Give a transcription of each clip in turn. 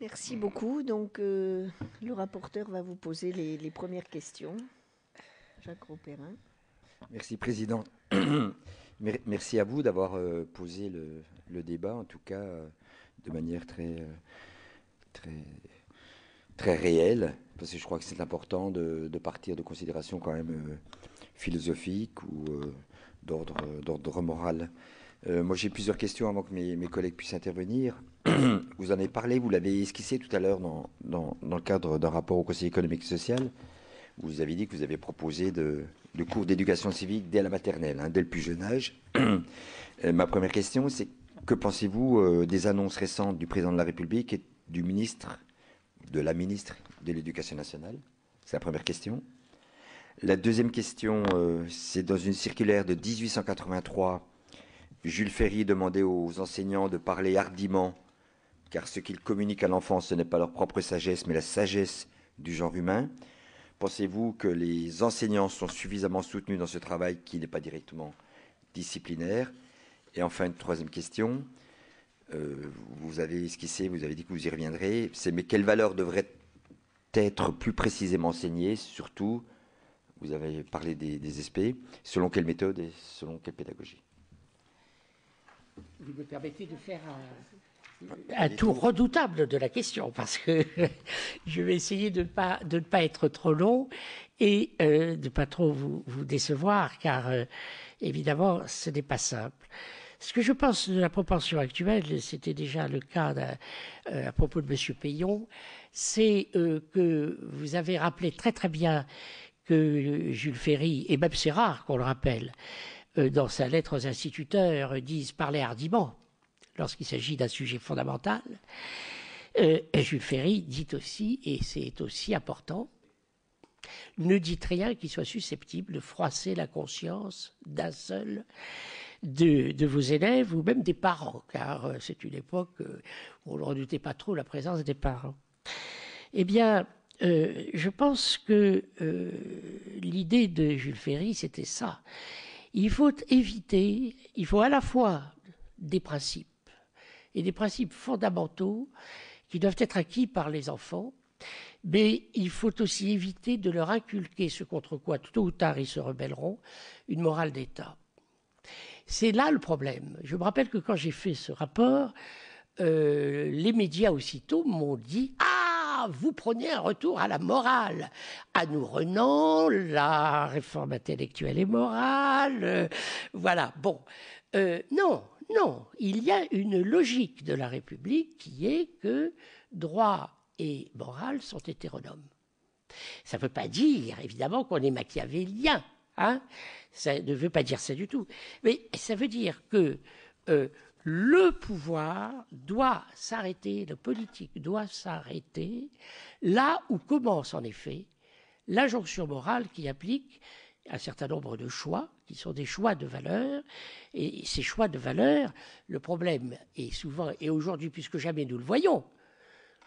Merci beaucoup. Donc, le rapporteur va vous poser les premières questions. Jacques Grosperrin. Merci, Président. Merci à vous d'avoir posé le débat, en tout cas de manière très, très réelle, parce que je crois que c'est important de partir de considérations quand même philosophiques ou d'ordre moral. Moi, j'ai plusieurs questions avant que mes collègues puissent intervenir. Vous en avez parlé, vous l'avez esquissé tout à l'heure dans le cadre d'un rapport au Conseil économique et social. Vous avez dit que vous avez proposé de cours d'éducation civique dès la maternelle, dès le plus jeune âge. Ma première question, c'est que pensez-vous des annonces récentes du président de la République et du ministre, de la ministre de l'Éducation nationale? C'est la première question. La deuxième question, c'est dans une circulaire de 1883, Jules Ferry demandait aux enseignants de parler hardiment, car ce qu'ils communiquent à l'enfant, ce n'est pas leur propre sagesse, mais la sagesse du genre humain. Pensez-vous que les enseignants sont suffisamment soutenus dans ce travail qui n'est pas directement disciplinaire? Et enfin, une troisième question. Vous avez esquissé, vous avez dit que vous y reviendrez. Mais quelles valeurs devraient être plus précisément enseignées? Surtout, vous avez parlé des SP. Selon quelle méthode et selon quelle pédagogie? Vous me permettez de faire un tour redoutable de la question, parce que je vais essayer de ne pas être trop long et de ne pas trop vous décevoir, car évidemment, ce n'est pas simple. Ce que je pense de la propension actuelle, c'était déjà le cas à propos de M. Payon, c'est que vous avez rappelé très très bien que Jules Ferry, et même c'est rare qu'on le rappelle, dans sa lettre aux instituteurs, disent parler hardiment lorsqu'il s'agit d'un sujet fondamental. Jules Ferry dit aussi, et c'est aussi important, ne dites rien qui soit susceptible de froisser la conscience d'un seul de vos élèves ou même des parents, car c'est une époque où on ne redoutait pas trop la présence des parents. Eh bien, je pense que l'idée de Jules Ferry, c'était ça. Il faut éviter, il faut à la fois des principes, et des principes fondamentaux qui doivent être acquis par les enfants, mais il faut aussi éviter de leur inculquer ce contre quoi tôt ou tard ils se rebelleront, une morale d'État. C'est là le problème. Je me rappelle que quand j'ai fait ce rapport, les médias aussitôt m'ont dit « Ah, vous prenez un retour à la morale. À nous Renan, la réforme intellectuelle et morale. Voilà, bon. Non, il y a une logique de la République qui est que droit et morale sont hétéronomes. Ça ne veut pas dire, évidemment, qu'on est machiavélien. Ça ne veut pas dire ça du tout. Mais ça veut dire que le pouvoir doit s'arrêter, le politique doit s'arrêter là où commence en effet l'injonction morale qui applique un certain nombre de choix, qui sont des choix de valeurs. Et ces choix de valeurs, le problème est souvent, et aujourd'hui plus que jamais nous le voyons,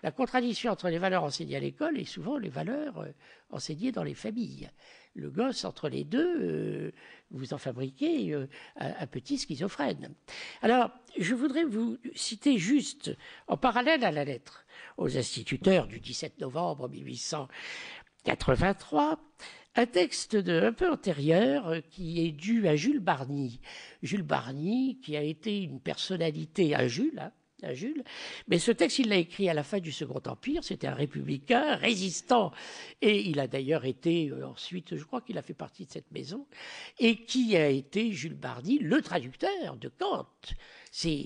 la contradiction entre les valeurs enseignées à l'école et souvent les valeurs enseignées dans les familles. Le gosse, entre les deux, vous en fabriquez un petit schizophrène. Alors, je voudrais vous citer juste, en parallèle à la lettre aux instituteurs du 17 novembre 1883, un texte un peu antérieur qui est dû à Jules Barny. Jules Barny, qui a été une personnalité, à Jules, mais ce texte, il l'a écrit à la fin du Second Empire, c'était un républicain, résistant, et il a d'ailleurs été ensuite, je crois qu'il a fait partie de cette maison, et qui a été, Jules Barny, le traducteur de Kant.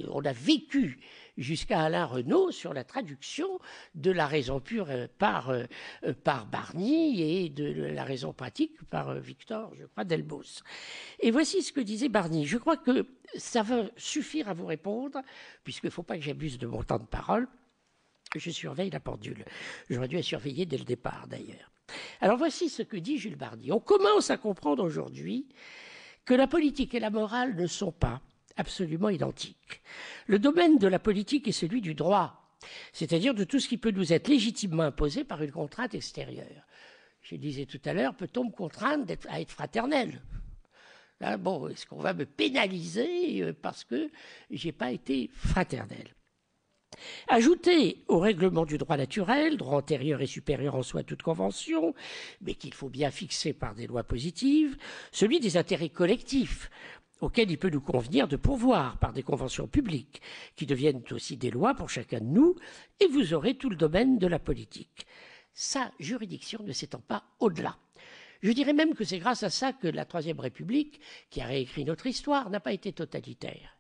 On a vécu jusqu'à Alain Renaud sur la traduction de la raison pure par Barny et de la raison pratique par Victor, je crois, Delbos. Et voici ce que disait Barny. Je crois que ça va suffire à vous répondre, puisqu'il ne faut pas que j'abuse de mon temps de parole. Je surveille la pendule. J'aurais dû la surveiller dès le départ, d'ailleurs. Alors voici ce que dit Jules Barny. On commence à comprendre aujourd'hui que la politique et la morale ne sont pas absolument identiques. Le domaine de la politique est celui du droit, c'est-à-dire de tout ce qui peut nous être légitimement imposé par une contrainte extérieure. Je disais tout à l'heure, peut-on me contraindre à être fraternel ? Là, bon, est-ce qu'on va me pénaliser parce que je n'ai pas été fraternel ? Ajouter au règlement du droit naturel, droit antérieur et supérieur en soi à toute convention, mais qu'il faut bien fixer par des lois positives, celui des intérêts collectifs, auxquels il peut nous convenir de pourvoir par des conventions publiques, qui deviennent aussi des lois pour chacun de nous, et vous aurez tout le domaine de la politique. Sa juridiction ne s'étend pas au-delà. Je dirais même que c'est grâce à ça que la Troisième République, qui a réécrit notre histoire, n'a pas été totalitaire.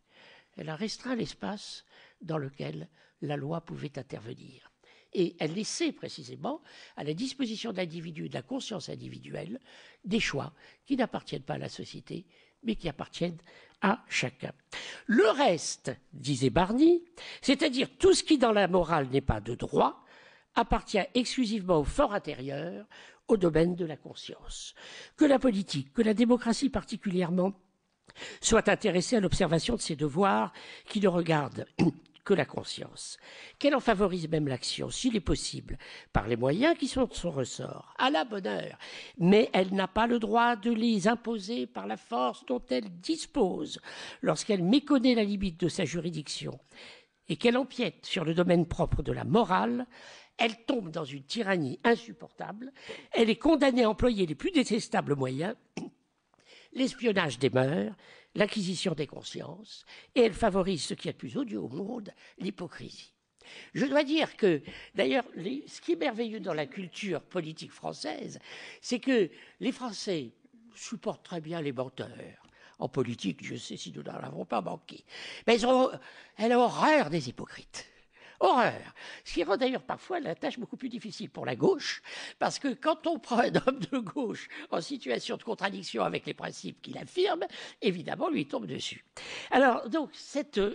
Elle a restreint l'espace dans lequel la loi pouvait intervenir. Et elle laissait précisément à la disposition de l'individu et de la conscience individuelle des choix qui n'appartiennent pas à la société, mais qui appartiennent à chacun. Le reste, disait Barny, c'est-à-dire tout ce qui dans la morale n'est pas de droit, appartient exclusivement au fort intérieur, au domaine de la conscience. Que la politique, que la démocratie particulièrement, soit intéressée à l'observation de ses devoirs qui ne regardent que la conscience, qu'elle en favorise même l'action, s'il est possible, par les moyens qui sont de son ressort, à la bonne heure, mais elle n'a pas le droit de les imposer par la force dont elle dispose, lorsqu'elle méconnaît la limite de sa juridiction et qu'elle empiète sur le domaine propre de la morale. Elle tombe dans une tyrannie insupportable, elle est condamnée à employer les plus détestables moyens, l'espionnage des mœurs, l'acquisition des consciences, et elle favorise ce qui est le plus odieux au monde, l'hypocrisie. Je dois dire que, d'ailleurs, ce qui est merveilleux dans la culture politique française, c'est que les Français supportent très bien les menteurs. En politique, je sais si nous n'en avons pas manqué. Mais elle a horreur des hypocrites. Horreur. Ce qui rend d'ailleurs parfois la tâche beaucoup plus difficile pour la gauche, parce que quand on prend un homme de gauche en situation de contradiction avec les principes qu'il affirme, évidemment, lui tombe dessus. Alors, donc,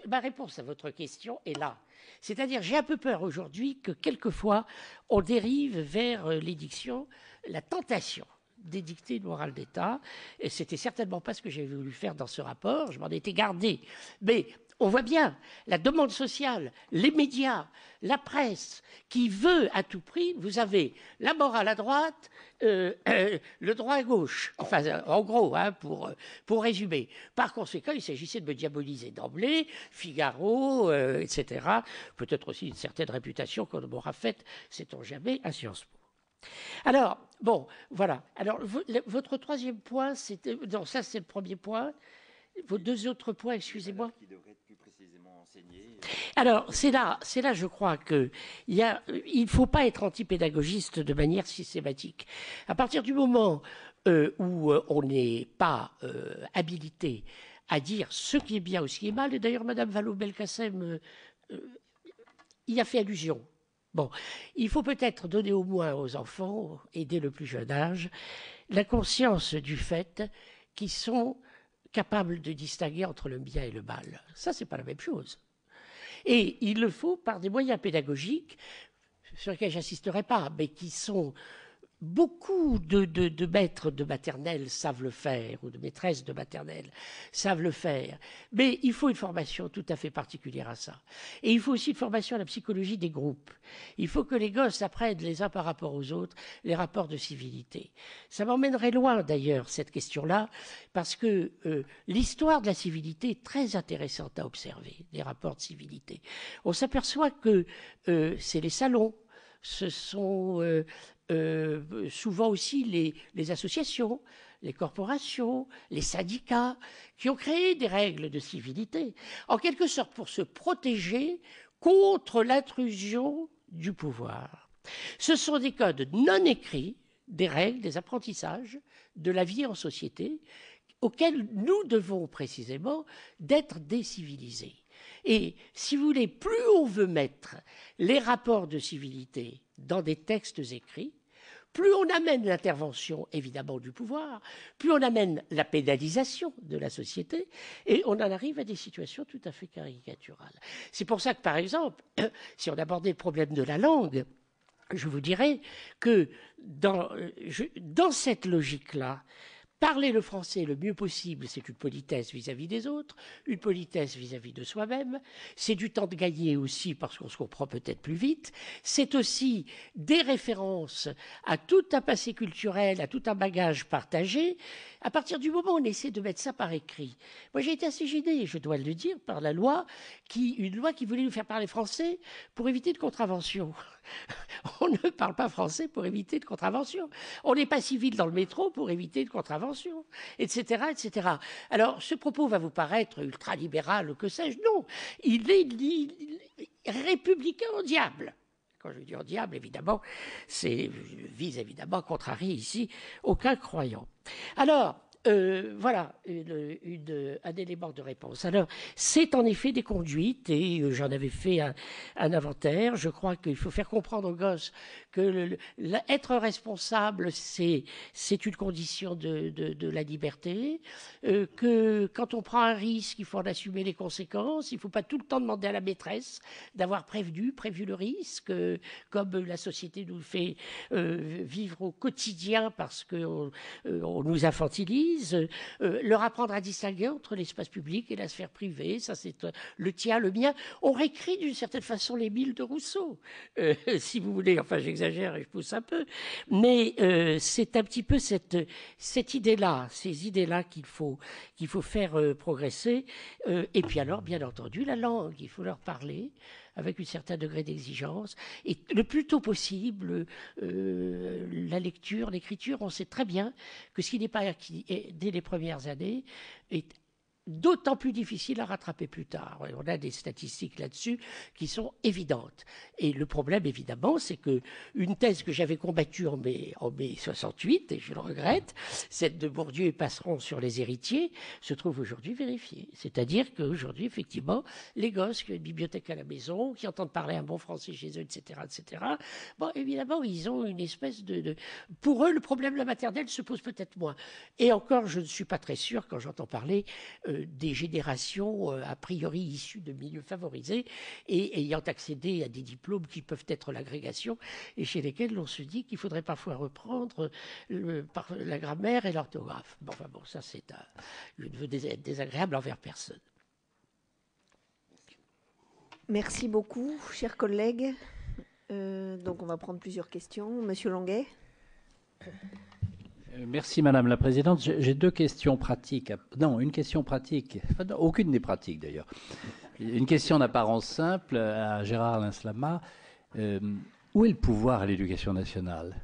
ma réponse à votre question est là. C'est-à-dire, j'ai un peu peur aujourd'hui que quelquefois, on dérive vers l'édiction, la tentation d'édicter une morale d'État, et c'était certainement pas ce que j'ai voulu faire dans ce rapport, je m'en étais gardé. Mais on voit bien la demande sociale, les médias, la presse, qui veut à tout prix, vous avez la morale à droite, le droit à gauche, enfin en gros, hein, pour résumer. Par conséquent, il s'agissait de me diaboliser d'emblée, Figaro, etc. Peut-être aussi une certaine réputation qu'on m'aura faite, sait-on jamais, à Sciences Po. Alors, bon, voilà. Alors, votre troisième point, c'était... Non, ça, c'est le premier point. Vos deux autres points, excusez-moi. Qui devraient être plus précisément enseignés. Alors, c'est là, je crois qu'il ne faut pas être antipédagogiste de manière systématique. À partir du moment où on n'est pas habilité à dire ce qui est bien ou ce qui est mal, et d'ailleurs, Mme Vallaud-Belkacem y a fait allusion. Bon, il faut peut-être donner au moins aux enfants, et dès le plus jeune âge, la conscience du fait qu'ils sont capables de distinguer entre le bien et le mal. Ça, c'est pas la même chose. Et il le faut par des moyens pédagogiques, sur lesquels j'insisterai pas, mais qui sont... Beaucoup de maîtres de maternelle savent le faire, ou de maîtresses de maternelle savent le faire. Mais il faut une formation tout à fait particulière à ça. Et il faut aussi une formation à la psychologie des groupes. Il faut que les gosses apprennent les uns par rapport aux autres les rapports de civilité. Ça m'emmènerait loin d'ailleurs, cette question-là, parce que l'histoire de la civilité est très intéressante à observer, les rapports de civilité. On s'aperçoit que c'est les salons, ce sont... souvent aussi les associations, les corporations, les syndicats, qui ont créé des règles de civilité, en quelque sorte pour se protéger contre l'intrusion du pouvoir. Ce sont des codes non écrits, des règles, des apprentissages de la vie en société, auxquels nous devons précisément d'être décivilisés. Et si vous voulez, plus on veut mettre les rapports de civilité dans des textes écrits, plus on amène l'intervention, évidemment, du pouvoir, plus on amène la pénalisation de la société, et on en arrive à des situations tout à fait caricaturales. C'est pour ça que, par exemple, si on abordait le problème de la langue, je vous dirais que dans cette logique-là, Parler le français le mieux possible, c'est une politesse vis-à-vis des autres, une politesse vis-à-vis de soi-même. C'est du temps de gagner aussi parce qu'on se comprend peut-être plus vite. C'est aussi des références à tout un passé culturel, à tout un bagage partagé. À partir du moment où on essaie de mettre ça par écrit. Moi, j'ai été assez gêné, je dois le dire, par la loi, une loi qui voulait nous faire parler français pour éviter une contravention. On ne parle pas français pour éviter de contravention. On n'est pas civil dans le métro pour éviter de contravention, etc., etc. Alors, ce propos va vous paraître ultralibéral ou que sais-je. Non, il est républicain au diable. Quand je dis au diable, évidemment, je vise évidemment à contrarier ici aucun croyant. Alors, voilà un élément de réponse. Alors, c'est en effet des conduites, et j'en avais fait un inventaire. Je crois qu'il faut faire comprendre aux gosses que être responsable, c'est une condition de la liberté, que quand on prend un risque, il faut en assumer les conséquences. Il ne faut pas tout le temps demander à la maîtresse d'avoir prévu le risque, comme la société nous fait vivre au quotidien parce qu'on nous infantilise. Leur apprendre à distinguer entre l'espace public et la sphère privée, ça c'est le tien, le mien. On réécrit d'une certaine façon les milles de Rousseau, si vous voulez. Enfin, j'exagère et je pousse un peu, mais c'est un petit peu cette idée-là, ces idées-là qu'il faut faire progresser. Et puis alors, bien entendu, la langue, il faut leur parler avec un certain degré d'exigence, et le plus tôt possible, la lecture, l'écriture. On sait très bien que ce qui n'est pas acquis dès les premières années est d'autant plus difficile à rattraper plus tard. On a des statistiques là-dessus qui sont évidentes. Et le problème, évidemment, c'est que une thèse que j'avais combattue en mai 68, et je le regrette, celle de Bourdieu et Passeron sur les héritiers, se trouve aujourd'hui vérifiée. C'est-à-dire qu'aujourd'hui, effectivement, les gosses qui ont une bibliothèque à la maison, qui entendent parler un bon français chez eux, etc., etc., bon, évidemment, ils ont une espèce de... Pour eux, le problème de la maternelle se pose peut-être moins. Et encore, je ne suis pas très sûr, quand j'entends parler des générations a priori issues de milieux favorisés et ayant accédé à des diplômes qui peuvent être l'agrégation et chez lesquels on se dit qu'il faudrait parfois reprendre la grammaire et l'orthographe. Bon, enfin bon, ça c'est je ne veux être désagréable envers personne. Merci beaucoup, chers collègues. Donc on va prendre plusieurs questions. Monsieur Longuet. Merci Madame la Présidente. J'ai deux questions pratiques. Non, une question pratique. Enfin, aucune n'est pratique d'ailleurs. Une question d'apparence simple à Gérard Linslama. Où est le pouvoir à l'éducation nationale?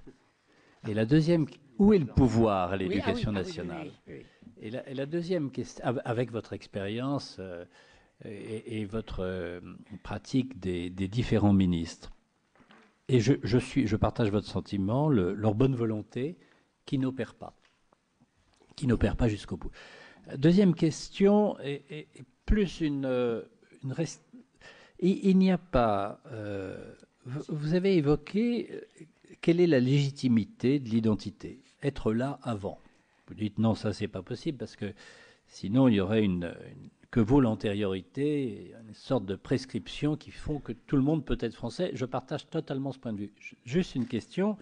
Et la deuxième, où est le pouvoir à l'éducation nationale? Et la deuxième question, avec votre expérience et votre pratique des différents ministres, et je partage votre sentiment, leur bonne volonté, qui n'opère pas jusqu'au bout. Deuxième question est plus il n'y a pas... vous avez évoqué quelle est la légitimité de l'identité, être là avant. Vous dites non, ça c'est pas possible parce que sinon il y aurait que vaut l'antériorité, une sorte de prescription qui font que tout le monde peut être français. Je partage totalement ce point de vue. Juste une question.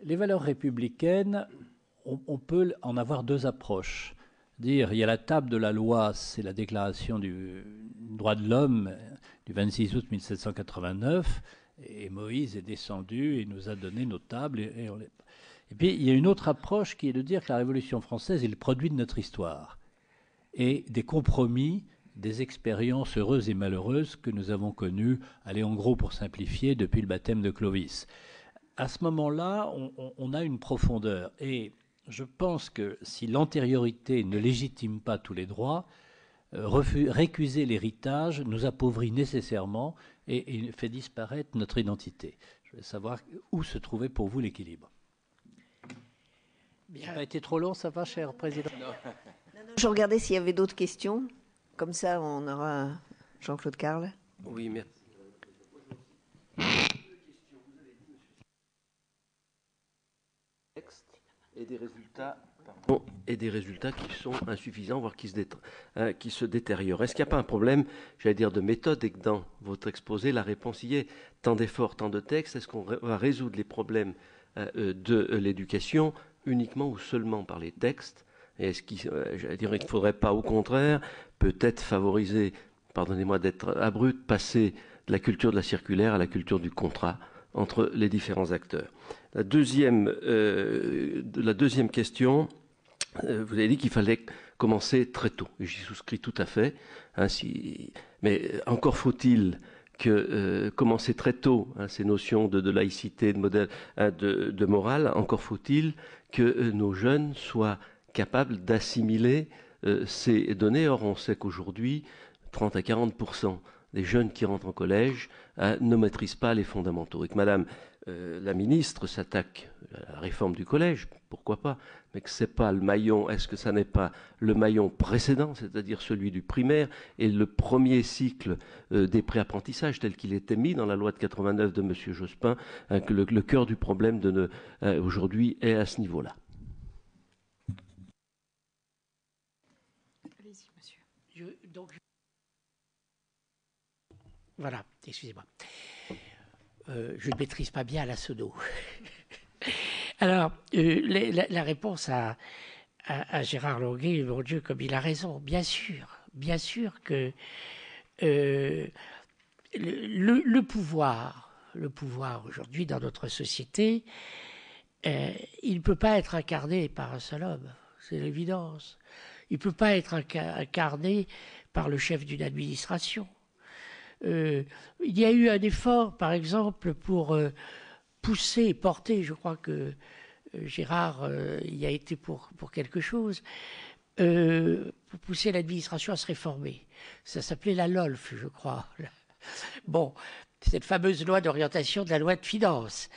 Les valeurs républicaines, on peut en avoir deux approches. Dire, il y a la table de la loi, c'est la déclaration du droit de l'homme du 26 août 1789, et Moïse est descendu et nous a donné nos tables. Et puis, il y a une autre approche qui est de dire que la Révolution française est le produit de notre histoire, et des compromis, des expériences heureuses et malheureuses que nous avons connues, allez, en gros, pour simplifier, depuis le baptême de Clovis. À ce moment-là, on a une profondeur. Et je pense que si l'antériorité ne légitime pas tous les droits, récuser l'héritage nous appauvrit nécessairement et fait disparaître notre identité. Je veux savoir où se trouvait pour vous l'équilibre. Ça n'a pas été trop long, ça va, cher Président? Je regardais s'il y avait d'autres questions. Comme ça, on aura Jean-Claude Carle. Oui, merci. Et des résultats qui sont insuffisants, voire qui se détériorent. Est-ce qu'il n'y a pas un problème, j'allais dire, de méthode, et que dans votre exposé, la réponse y est? Tant d'efforts, tant de textes, est-ce qu'on va résoudre les problèmes de l'éducation, uniquement ou seulement par les textes? Et est-ce qu'il ne faudrait pas, au contraire, peut-être favoriser, pardonnez-moi d'être abrupt, passer de la culture de la circulaire à la culture du contrat entre les différents acteurs? La deuxième question, vous avez dit qu'il fallait commencer très tôt. J'y souscris tout à fait. Hein, mais encore faut-il que commencer très tôt, hein, ces notions de laïcité, de modèle, hein, de morale, encore faut-il que nos jeunes soient capables d'assimiler ces données. Or, on sait qu'aujourd'hui, 30 à 40% des jeunes qui rentrent en collège ne maîtrisent pas les fondamentaux. Et que Madame la ministre s'attaque à la réforme du collège, pourquoi pas, mais que c'est pas le maillon, est-ce que ça n'est pas le maillon précédent, c'est-à-dire celui du primaire et le premier cycle des préapprentissages tel qu'il était mis dans la loi de 89 de M. Jospin, hein, que le cœur du problème aujourd'hui est à ce niveau-là. Allez-y, monsieur. Voilà, excusez-moi. Je ne maîtrise pas bien la sono. Alors, la réponse à Gérard Longuet, mon Dieu, comme il a raison, bien sûr que le pouvoir aujourd'hui dans notre société, il ne peut pas être incarné par un seul homme, c'est l'évidence. Il ne peut pas être incarné par le chef d'une administration. Il y a eu un effort, par exemple, pour pousser et porter, je crois que Gérard y a été pour quelque chose, pour pousser l'administration à se réformer. Ça s'appelait la LOLF, je crois. Bon, cette fameuse loi d'orientation de la loi de finances,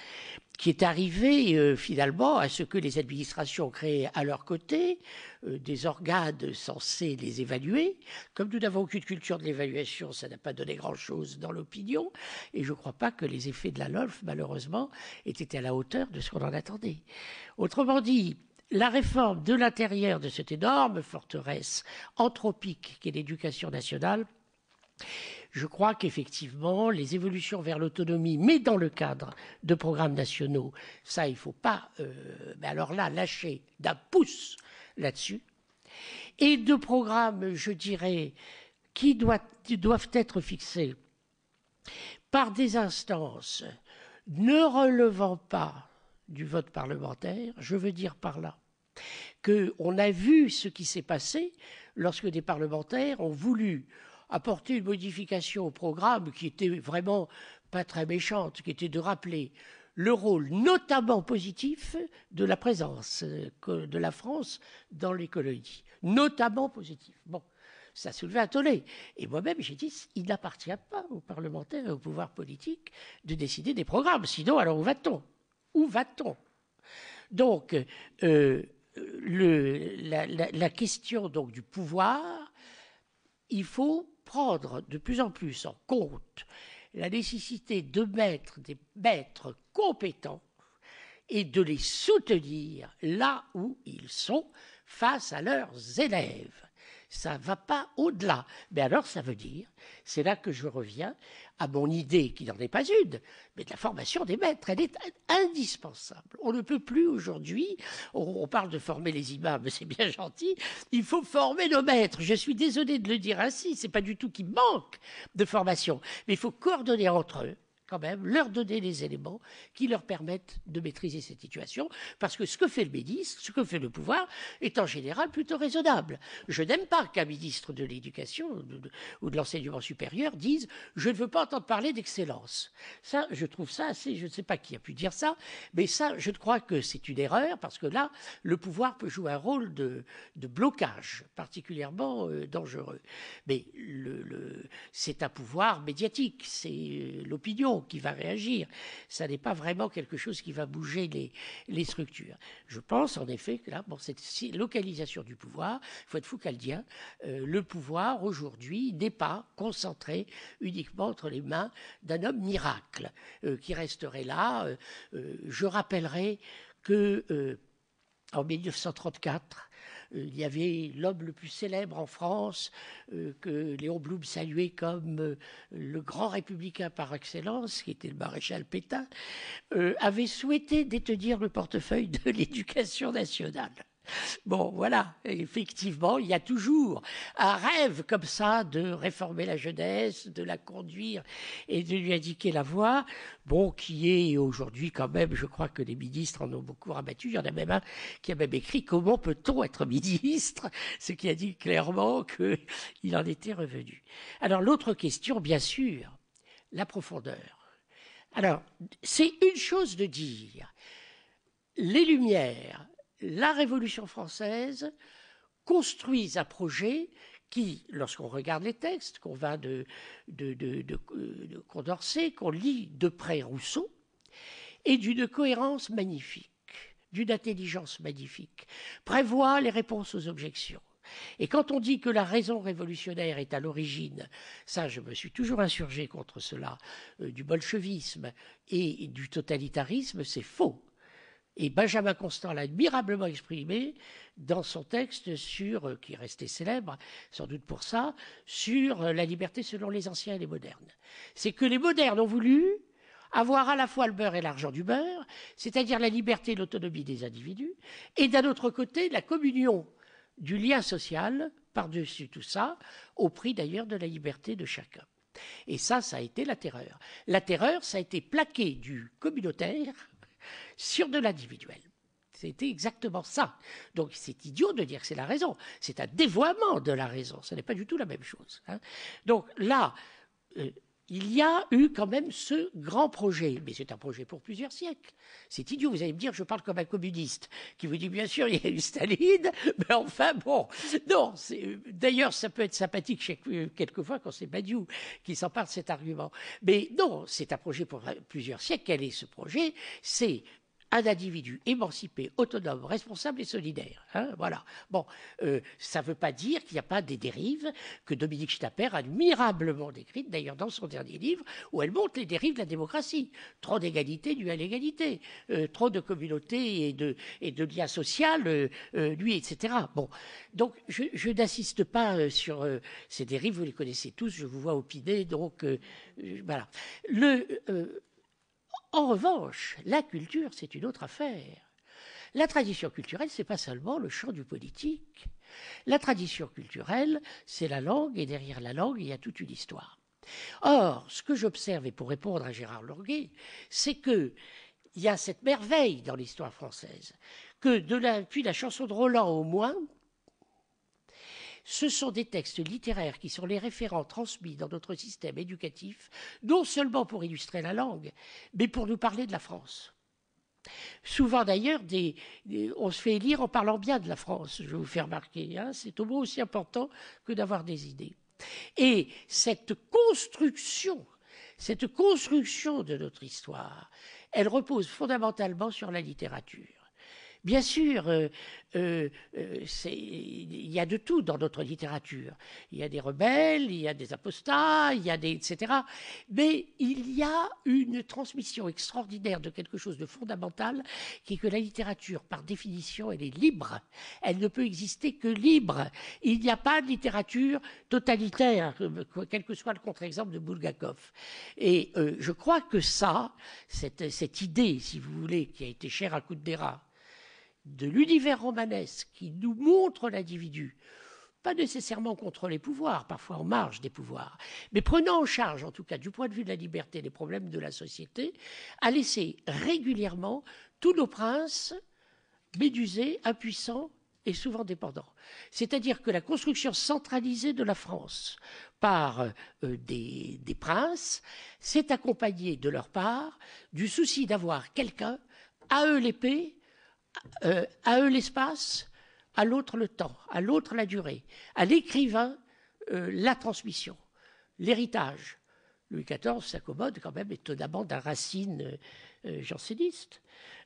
qui est arrivée finalement à ce que les administrations créent à leur côté des organes censés les évaluer. Comme nous n'avons aucune culture de l'évaluation, ça n'a pas donné grand-chose dans l'opinion. Et je ne crois pas que les effets de la LOLF, malheureusement, aient été à la hauteur de ce qu'on en attendait. Autrement dit, la réforme de l'intérieur de cette énorme forteresse anthropique qu'est l'éducation nationale, je crois qu'effectivement, les évolutions vers l'autonomie, mais dans le cadre de programmes nationaux, ça, il ne faut pas, mais alors là, lâcher d'un pouce là-dessus, et de programmes, je dirais, qui doivent être fixés par des instances ne relevant pas du vote parlementaire. Je veux dire par là qu'on a vu ce qui s'est passé lorsque des parlementaires ont voulu apporter une modification au programme qui était vraiment pas très méchante, qui était de rappeler le rôle notamment positif de la présence de la France dans les colonies. Notamment positif. Bon, ça soulevait un tollé. Et moi-même, j'ai dit, il n'appartient pas aux parlementaires et au pouvoir politique de décider des programmes. Sinon, alors où va-t-on? Où va-t-on? Donc, la question donc, du pouvoir, il faut prendre de plus en plus en compte la nécessité de mettre des maîtres compétents et de les soutenir là où ils sont face à leurs élèves. Ça ne va pas au-delà. Mais alors, ça veut dire, c'est là que je reviens à mon idée, qui n'en est pas une, mais de la formation des maîtres. Elle est indispensable. On ne peut plus aujourd'hui, on parle de former les imams, c'est bien gentil, il faut former nos maîtres. Je suis désolé de le dire ainsi, c'est pas du tout qu'il manque de formation, mais il faut coordonner entre eux, quand même, leur donner les éléments qui leur permettent de maîtriser cette situation, parce que ce que fait le ministre, ce que fait le pouvoir, est en général plutôt raisonnable. Je n'aime pas qu'un ministre de l'Éducation ou de l'enseignement supérieur dise « je ne veux pas entendre parler d'excellence ». Ça, je trouve ça assez, je ne sais pas qui a pu dire ça, mais ça, je crois que c'est une erreur, parce que là, le pouvoir peut jouer un rôle de blocage particulièrement dangereux. Mais c'est un pouvoir médiatique, c'est l'opinion qui va réagir. Ça n'est pas vraiment quelque chose qui va bouger les structures. Je pense en effet que là, bon, cette localisation du pouvoir, il faut être foucaldien, le pouvoir aujourd'hui n'est pas concentré uniquement entre les mains d'un homme miracle qui resterait là. Je rappellerai que en 1934, il y avait l'homme le plus célèbre en France, que Léon Blum saluait comme le grand républicain par excellence, qui était le maréchal Pétain, avait souhaité détenir le portefeuille de l'éducation nationale. Bon, voilà, effectivement, il y a toujours un rêve comme ça de réformer la jeunesse, de la conduire et de lui indiquer la voie, bon, qui est aujourd'hui quand même, je crois que les ministres en ont beaucoup rabattu, il y en a même un qui a même écrit « Comment peut-on être ministre ?» ce qui a dit clairement qu'il en était revenu. Alors l'autre question, bien sûr, la profondeur. Alors, c'est une chose de dire, les Lumières, la Révolution française construisent un projet qui, lorsqu'on regarde les textes, qu'on va de Condorcet, qu'on lit de près Rousseau, est d'une cohérence magnifique, d'une intelligence magnifique, prévoit les réponses aux objections. Et quand on dit que la raison révolutionnaire est à l'origine, ça je me suis toujours insurgé contre cela, du bolchevisme et du totalitarisme, c'est faux. Et Benjamin Constant l'a admirablement exprimé dans son texte sur, qui est resté célèbre, sans doute pour ça, sur la liberté selon les anciens et les modernes. C'est que les modernes ont voulu avoir à la fois le beurre et l'argent du beurre, c'est-à-dire la liberté et l'autonomie des individus, et d'un autre côté, la communion du lien social, par-dessus tout ça, au prix d'ailleurs de la liberté de chacun. Et ça a été la terreur. La terreur, ça a été plaquer du communautaire sur de l'individuel. C'était exactement ça. Donc c'est idiot de dire que c'est la raison. C'est un dévoiement de la raison. Ce n'est pas du tout la même chose. Hein. Donc là, il y a eu quand même ce grand projet. Mais c'est un projet pour plusieurs siècles. C'est idiot. Vous allez me dire, je parle comme un communiste qui vous dit, bien sûr, il y a eu Staline, mais enfin, bon. Non, d'ailleurs, ça peut être sympathique quelquefois quand c'est Badiou qui s'empare de cet argument. Mais non, c'est un projet pour plusieurs siècles. Quel est ce projet? C'est un individu émancipé, autonome, responsable et solidaire. Hein, voilà. Bon, ça ne veut pas dire qu'il n'y a pas des dérives que Dominique Schnapper a admirablement décrites, d'ailleurs dans son dernier livre, où elle montre les dérives de la démocratie. Trop d'égalité due à l'égalité, trop de communauté et de liens sociaux, lui, etc. Bon, donc je n'insiste pas sur ces dérives, vous les connaissez tous, je vous vois opiner, donc voilà. En revanche, la culture, c'est une autre affaire. La tradition culturelle, ce n'est pas seulement le champ du politique. La tradition culturelle, c'est la langue, et derrière la langue, il y a toute une histoire. Or, ce que j'observe, et pour répondre à Gérard Longuet, c'est qu'il y a cette merveille dans l'histoire française, que depuis la chanson de Roland au moins, ce sont des textes littéraires qui sont les référents transmis dans notre système éducatif, non seulement pour illustrer la langue, mais pour nous parler de la France. Souvent d'ailleurs, on se fait élire en parlant bien de la France, je vous fais remarquer. Hein, c'est au moins aussi important que d'avoir des idées. Et cette construction de notre histoire, elle repose fondamentalement sur la littérature. Bien sûr, il y a de tout dans notre littérature. Il y a des rebelles, il y a des apostats, il y a des etc. Mais il y a une transmission extraordinaire de quelque chose de fondamental, qui est que la littérature, par définition, elle est libre. Elle ne peut exister que libre. Il n'y a pas de littérature totalitaire, quel que soit le contre-exemple de Bulgakov. Et je crois que cette idée, si vous voulez, qui a été chère à Kundera, de l'univers romanesque qui nous montre l'individu, pas nécessairement contre les pouvoirs, parfois en marge des pouvoirs, mais prenant en charge, en tout cas du point de vue de la liberté, les problèmes de la société, a laissé régulièrement tous nos princes médusés, impuissants et souvent dépendants. C'est-à-dire que la construction centralisée de la France par des princes s'est accompagnée de leur part du souci d'avoir quelqu'un, à eux l'épée, à eux l'espace, à l'autre le temps, à l'autre la durée, à l'écrivain la transmission, l'héritage, Louis XIV s'accommode quand même étonnamment d'un Racine janséniste,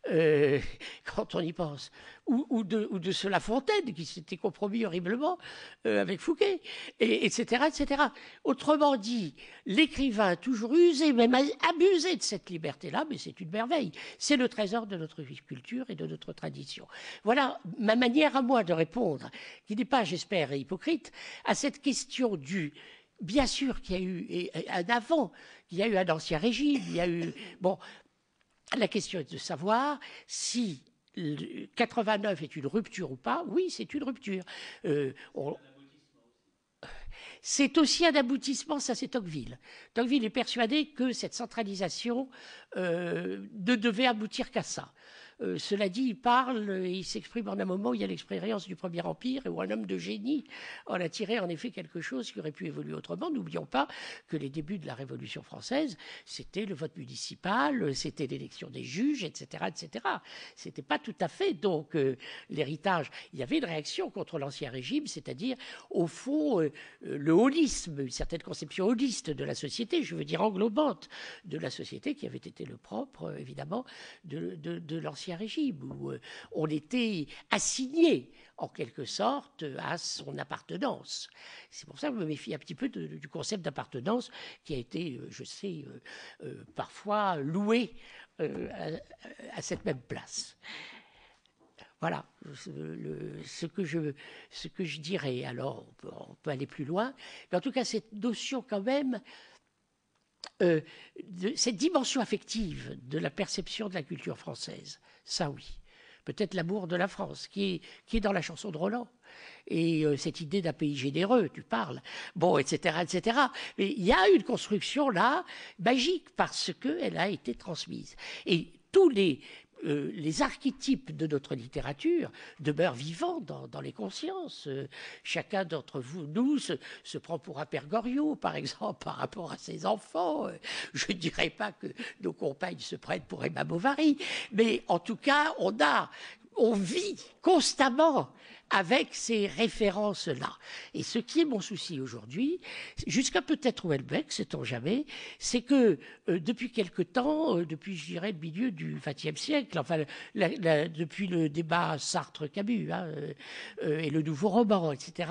quand on y pense, ou de ce La Fontaine qui s'était compromis horriblement avec Fouquet, etc., etc. Autrement dit, l'écrivain a toujours usé, même abusé de cette liberté-là, mais c'est une merveille. C'est le trésor de notre culture et de notre tradition. Voilà ma manière à moi de répondre, qui n'est pas, j'espère, hypocrite, à cette question du... Bien sûr qu'il y a eu un avant, qu'il y a eu un ancien régime, il y a eu... Bon, la question est de savoir si 89 est une rupture ou pas. Oui, c'est une rupture. C'est aussi un aboutissement, ça c'est Tocqueville. Tocqueville est persuadé que cette centralisation ne devait aboutir qu'à ça. Cela dit, il parle, il s'exprime en un moment où il y a l'expérience du Premier Empire et où un homme de génie en a tiré en effet quelque chose qui aurait pu évoluer autrement. N'oublions pas que les débuts de la Révolution française, c'était le vote municipal, c'était l'élection des juges, etc., etc. C'était pas tout à fait donc l'héritage. Il y avait une réaction contre l'ancien régime, c'est-à-dire au fond le holisme, une certaine conception holiste de la société, je veux dire englobante de la société, qui avait été le propre évidemment de l'ancien régime, où on était assigné en quelque sorte à son appartenance. C'est pour ça que je me méfie un petit peu du concept d'appartenance qui a été, je sais, parfois loué à cette même place. Voilà ce que je dirais. Alors, on peut aller plus loin, mais en tout cas, cette notion quand même, cette dimension affective de la perception de la culture française, ça oui. Peut-être l'amour de la France, qui est dans la chanson de Roland. Et cette idée d'un pays généreux, tu parles, bon, etc., etc. Mais il y a une construction là, magique, parce qu'elle a été transmise. Et tous les archétypes de notre littérature demeurent vivants dans les consciences. Chacun d'entre nous se prend pour un père Goriot, par exemple, par rapport à ses enfants. Je ne dirais pas que nos compagnes se prennent pour Emma Bovary, mais en tout cas, on vit constamment avec ces références-là. Et ce qui est mon souci aujourd'hui, jusqu'à peut-être Houellebecq, sait-on jamais, c'est que depuis quelque temps, depuis, je dirais, le milieu du XXe siècle, enfin, depuis le débat Sartre-Camus et le nouveau roman, etc.,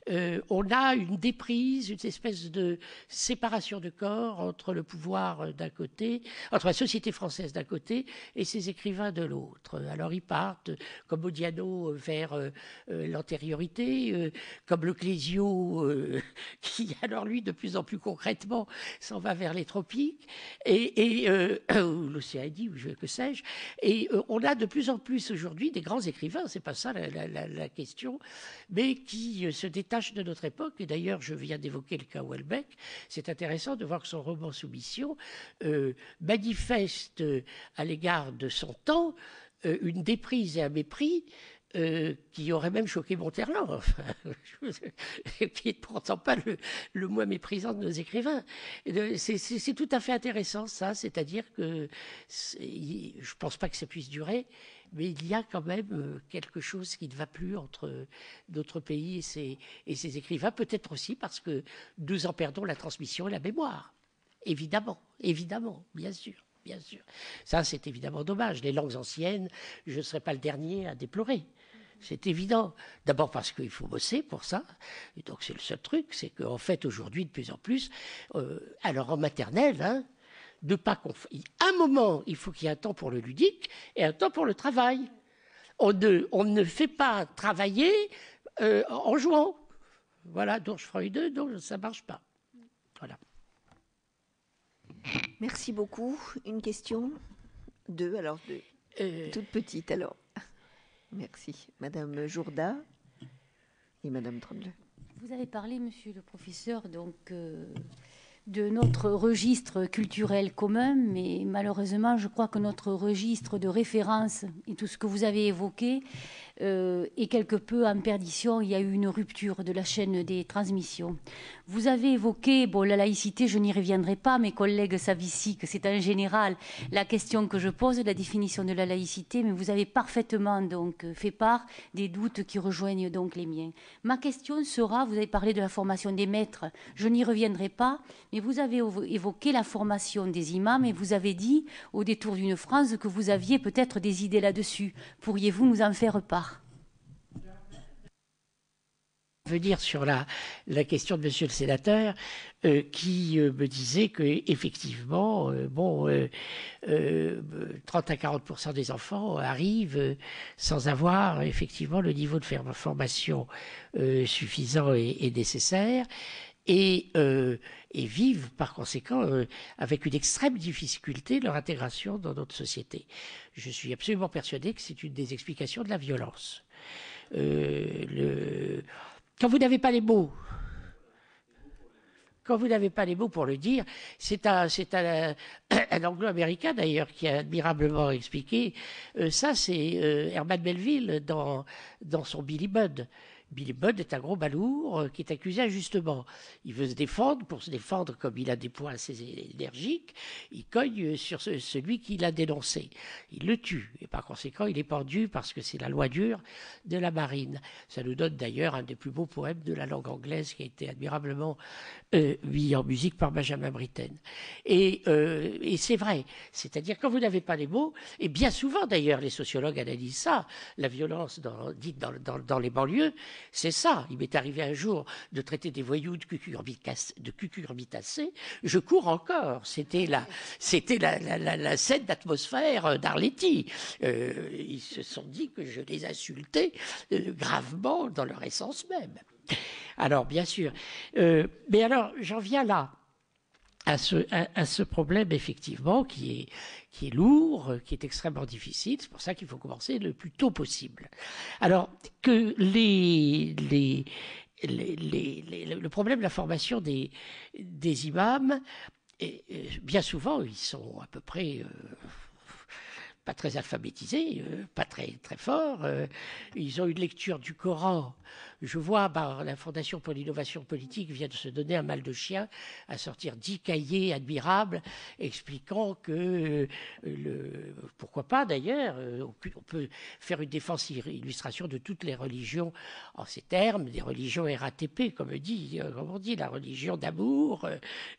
on a une déprise, une espèce de séparation de corps entre le pouvoir d'un côté, entre la société française d'un côté et ses écrivains de l'autre. Alors ils partent, comme Modiano, vers l'antériorité, comme le Clésio, qui alors lui de plus en plus concrètement s'en va vers les tropiques, et l'Océanie, ou que sais-je, et on a de plus en plus aujourd'hui des grands écrivains, c'est pas ça la question, mais qui se détachent de notre époque, et d'ailleurs je viens d'évoquer le cas Houellebecq, c'est intéressant de voir que son roman Soumission manifeste à l'égard de son temps une déprise et un mépris qui aurait même choqué Monterland, enfin, qui n'est pourtant pas le moins méprisant de nos écrivains. C'est tout à fait intéressant, ça, c'est-à-dire que je ne pense pas que ça puisse durer, mais il y a quand même quelque chose qui ne va plus entre notre pays et ses écrivains, peut-être aussi parce que nous en perdons la transmission et la mémoire. Évidemment, bien sûr. Bien sûr. Ça, c'est évidemment dommage. Les langues anciennes, je ne serai pas le dernier à déplorer. C'est évident. D'abord parce qu'il faut bosser pour ça. Et donc, c'est le seul truc. C'est qu'en fait, aujourd'hui, de plus en plus, alors en maternelle, de pas un moment, il faut qu'il y ait un temps pour le ludique et un temps pour le travail. On ne fait pas travailler en jouant. Voilà, donc Freud, donc ça ne marche pas. Voilà. Merci beaucoup. Une question? Deux, alors deux. Toute petite, alors. Merci. Madame Jourda et Madame Tremblay. Vous avez parlé, monsieur le professeur, donc de notre registre culturel commun, mais malheureusement, je crois que notre registre de référence et tout ce que vous avez évoqué est quelque peu en perdition. Il y a eu une rupture de la chaîne des transmissions. Vous avez évoqué, bon, la laïcité, je n'y reviendrai pas, mes collègues savent ici que c'est en général la question que je pose, la définition de la laïcité, mais vous avez parfaitement donc fait part des doutes qui rejoignent donc les miens. Ma question sera, vous avez parlé de la formation des maîtres, je n'y reviendrai pas, Mais vous avez évoqué la formation des imams et vous avez dit, au détour d'une phrase, que vous aviez peut-être des idées là-dessus. Pourriez-vous nous en faire part ? Venir sur la question de Monsieur le sénateur qui me disait que effectivement 30 à 40% des enfants arrivent sans avoir effectivement le niveau de formation suffisant et nécessaire et vivent par conséquent avec une extrême difficulté leur intégration dans notre société. Je suis absolument persuadé que c'est une des explications de la violence. Quand vous n'avez pas les mots, pour le dire, c'est un anglo-américain d'ailleurs qui a admirablement expliqué. Ça, c'est Herman Melville dans son Billy Budd. Billy Budd est un gros balourd qui est accusé injustement. Il veut se défendre. Pour se défendre, comme il a des poings assez énergiques, il cogne sur celui qui l'a dénoncé. Il le tue. Et par conséquent, il est pendu parce que c'est la loi dure de la marine. Ça nous donne d'ailleurs un des plus beaux poèmes de la langue anglaise qui a été admirablement mis en musique par Benjamin Britten. Et c'est vrai. C'est-à-dire, quand vous n'avez pas les mots, et bien souvent d'ailleurs, les sociologues analysent ça, la violence dite dans les banlieues, c'est ça. Il m'est arrivé un jour de traiter des voyous de cucurbitacées. Je cours encore. C'était la scène d'atmosphère d'Arletty. Ils se sont dit que je les insultais gravement dans leur essence même. Alors, bien sûr. Mais alors, j'en viens là. À ce problème, effectivement, qui est lourd, qui est extrêmement difficile. C'est pour ça qu'il faut commencer le plus tôt possible. Alors, que le problème de la formation des imams, bien souvent, ils sont à peu près pas très alphabétisés, pas très forts. Ils ont une lecture du Coran. Je vois, la Fondation pour l'innovation politique vient de se donner un mal de chien à sortir 10 cahiers admirables expliquant que, pourquoi pas d'ailleurs, on peut faire une défense illustration de toutes les religions en ces termes, des religions RATP, comme on dit, la religion d'amour,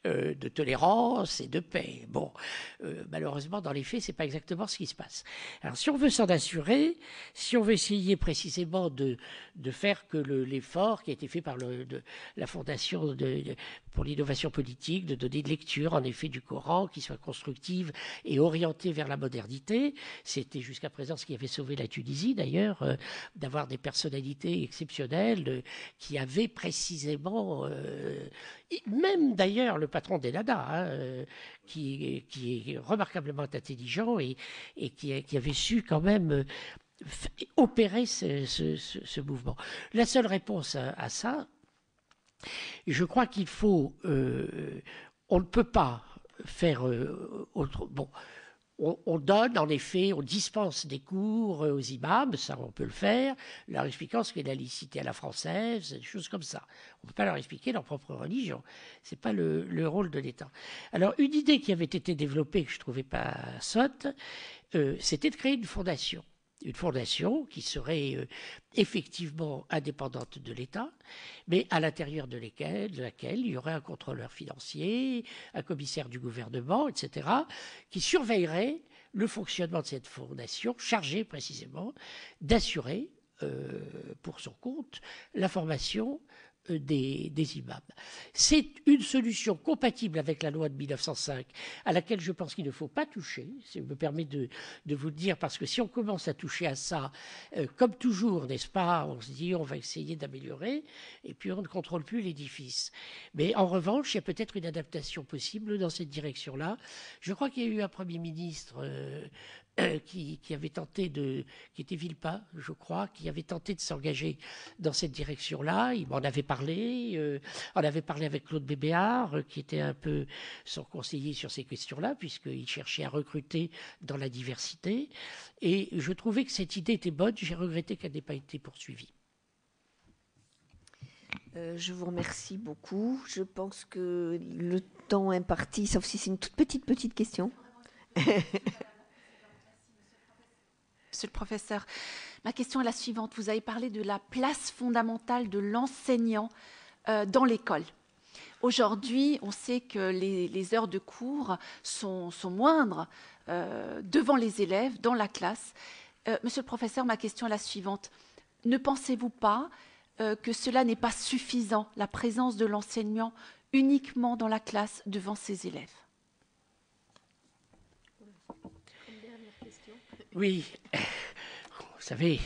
de tolérance et de paix. Bon, malheureusement, dans les faits, c'est pas exactement ce qui se passe. Alors, si on veut s'en assurer, si on veut essayer précisément de faire que l'effort qui a été fait par la Fondation pour l'innovation politique, de donner de lecture, en effet, du Coran, qui soit constructive et orientée vers la modernité. C'était jusqu'à présent ce qui avait sauvé la Tunisie, d'ailleurs, d'avoir des personnalités exceptionnelles qui avaient précisément, même d'ailleurs le patron d'Ennahda, qui est remarquablement intelligent et qui avait su quand même opérer ce mouvement. La seule réponse à ça, je crois qu'il faut... on ne peut pas faire autre... Bon, on donne, en effet, on dispense des cours aux imams, ça on peut le faire, leur expliquant ce qu'est la laïcité à la française, des choses comme ça. On ne peut pas leur expliquer leur propre religion. Ce n'est pas le rôle de l'État. Alors, une idée qui avait été développée, que je ne trouvais pas sotte, c'était de créer une fondation qui serait effectivement indépendante de l'État, mais à l'intérieur de laquelle il y aurait un contrôleur financier, un commissaire du gouvernement, etc., qui surveillerait le fonctionnement de cette fondation, chargée précisément d'assurer pour son compte la formation des imams. C'est une solution compatible avec la loi de 1905 à laquelle je pense qu'il ne faut pas toucher. Ça me permet de vous le dire, parce que si on commence à toucher à ça, comme toujours, n'est-ce pas, on se dit on va essayer d'améliorer et puis on ne contrôle plus l'édifice. Mais en revanche, il y a peut-être une adaptation possible dans cette direction-là. Je crois qu'il y a eu un Premier ministre qui avait tenté qui était Villepin, je crois, qui avait tenté de s'engager dans cette direction-là. Il m'en avait parlé. On avait parlé avec Claude Bébéard, qui était un peu son conseiller sur ces questions-là, puisqu'il cherchait à recruter dans la diversité. Et je trouvais que cette idée était bonne. J'ai regretté qu'elle n'ait pas été poursuivie. Je vous remercie beaucoup. Je pense que le temps imparti, sauf si c'est une toute petite question. Monsieur le professeur, ma question est la suivante. Vous avez parlé de la place fondamentale de l'enseignant dans l'école. Aujourd'hui, on sait que les heures de cours sont moindres devant les élèves, dans la classe. Monsieur le professeur, ma question est la suivante. Ne pensez-vous pas que cela n'est pas suffisant, la présence de l'enseignant uniquement dans la classe devant ses élèves? Oui, vous savez,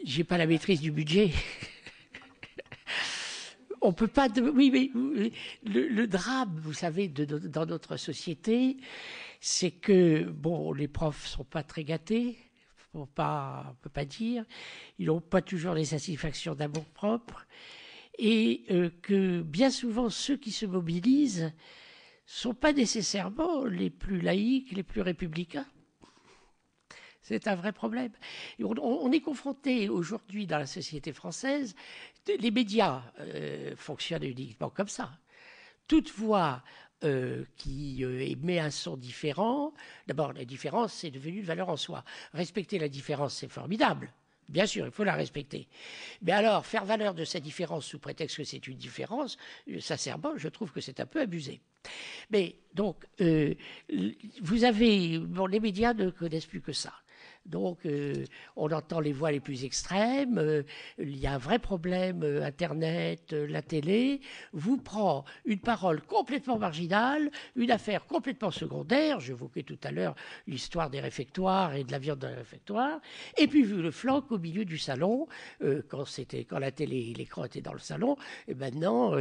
j'ai pas la maîtrise du budget. On peut pas. Oui, mais le drame, vous savez, dans notre société, c'est que bon, les profs sont pas très gâtés. On peut pas dire. Ils n'ont pas toujours les satisfactions d'amour propre, et que bien souvent ceux qui se mobilisent sont pas nécessairement les plus laïques, les plus républicains. C'est un vrai problème. On est confronté aujourd'hui dans la société française, les médias fonctionnent uniquement comme ça. Toute voix qui émet un son différent, d'abord la différence c'est devenu une valeur en soi. Respecter la différence c'est formidable. Bien sûr, il faut la respecter. Mais alors, faire valeur de sa différence sous prétexte que c'est une différence, sincèrement, je trouve que c'est un peu abusé. Mais donc, vous avez... Bon, les médias ne connaissent plus que ça. Donc, on entend les voix les plus extrêmes. Il y a un vrai problème. Internet, la télé vous prend une parole complètement marginale, une affaire complètement secondaire. J'évoquais tout à l'heure l'histoire des réfectoires et de la viande dans les réfectoires. Et puis, vu le flanc au milieu du salon, quand la télé, l'écran était dans le salon, et maintenant,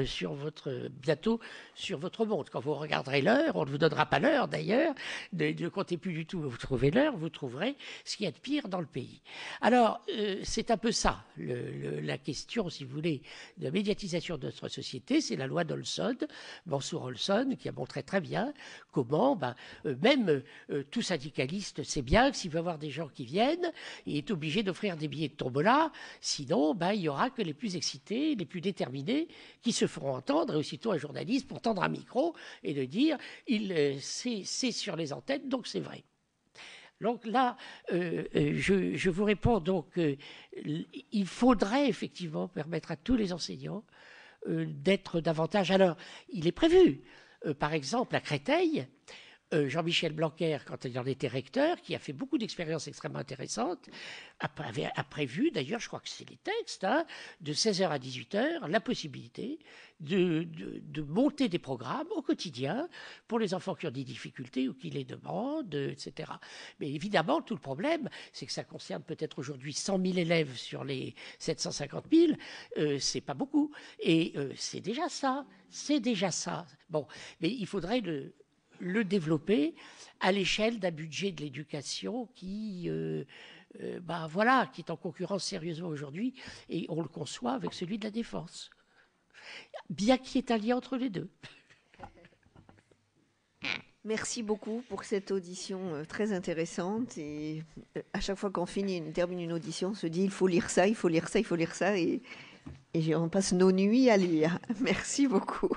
bientôt sur votre montre. Quand vous regarderez l'heure, on ne vous donnera pas l'heure d'ailleurs. Ne comptez plus du tout où vous trouvez l'heure, vous trouverez ce qu'il y a de pire dans le pays. Alors, c'est un peu ça, la question, si vous voulez, de la médiatisation de notre société. C'est la loi d'Olson, Mansour Olson, qui a montré très bien comment, même tout syndicaliste sait bien que s'il veut avoir des gens qui viennent, il est obligé d'offrir des billets de tombola, sinon, il n'y aura que les plus excités, les plus déterminés qui se feront entendre, et aussitôt un journaliste pour tendre un micro et de dire, c'est sur les antennes, donc c'est vrai. Donc là, je vous réponds, donc il faudrait effectivement permettre à tous les enseignants d'être davantage... Alors, il est prévu, par exemple, à Créteil, Jean-Michel Blanquer, quand il en était recteur, qui a fait beaucoup d'expériences extrêmement intéressantes, a prévu, d'ailleurs, je crois que c'est les textes, de 16h à 18h, la possibilité de monter des programmes au quotidien pour les enfants qui ont des difficultés ou qui les demandent, etc. Mais évidemment, tout le problème, c'est que ça concerne peut-être aujourd'hui 100 000 élèves sur les 750 000. C'est pas beaucoup. Et c'est déjà ça. C'est déjà ça. Bon, mais il faudrait le développer à l'échelle d'un budget de l'éducation qui est en concurrence sérieusement aujourd'hui, et on le conçoit avec celui de la défense. Bien qu'il y ait un lien entre les deux. Merci beaucoup pour cette audition très intéressante. Et à chaque fois qu'on termine une audition, on se dit il faut lire ça, il faut lire ça, il faut lire ça. Et on passe nos nuits à lire. Merci beaucoup.